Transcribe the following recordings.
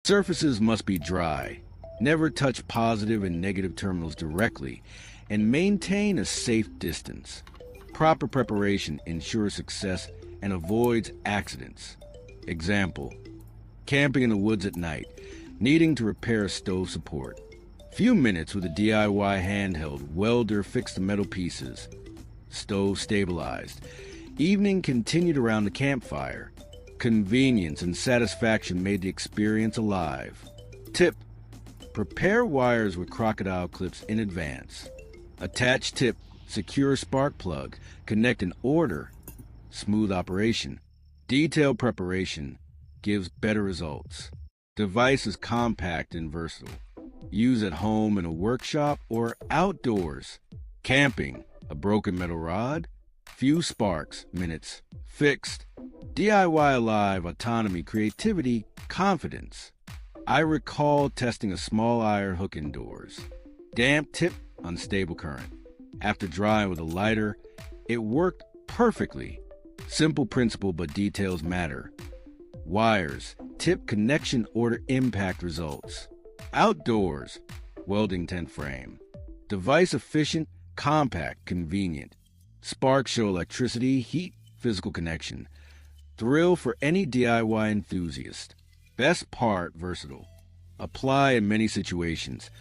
Surfaces must be dry. Never touch positive and negative terminals directly, and maintain a safe distance. Proper preparation ensures success and avoids accidents. Example: camping in the woods at night, needing to repair a stove support. Few minutes with a DIY handheld welder fixed the metal pieces. Stove stabilized. Evening continued around the campfire. Convenience and satisfaction made the experience alive. Tip: prepare wires with crocodile clips in advance. Attach tip, secure spark plug, connect in order. Smooth operation. Detailed preparation gives better results. Device is compact and versatile. Use at home, in a workshop, or outdoors. Camping: a broken metal rod, few sparks, minutes, fixed. DIY alive, autonomy, creativity, confidence. I recall testing a small iron hook indoors. Damp tip, unstable current. After drying with a lighter, it worked perfectly. Simple principle, but details matter. Wires, tip, connection, order, impact results. Outdoors: welding tent frame. Device efficient, compact, convenient. Sparks show electricity, heat, physical connection. Thrill for any DIY enthusiast. Best part, versatile. Apply in many situations.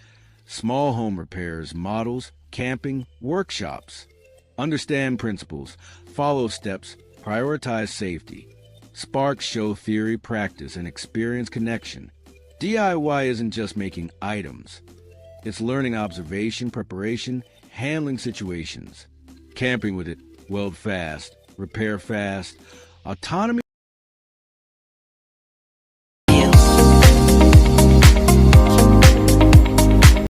Small home repairs, models, camping, workshops. Understand principles, follow steps, prioritize safety. Sparks show theory, practice, and experience connection. DIY isn't just making items. It's learning observation, preparation, handling situations. Camping with it: weld fast, repair fast, autonomy.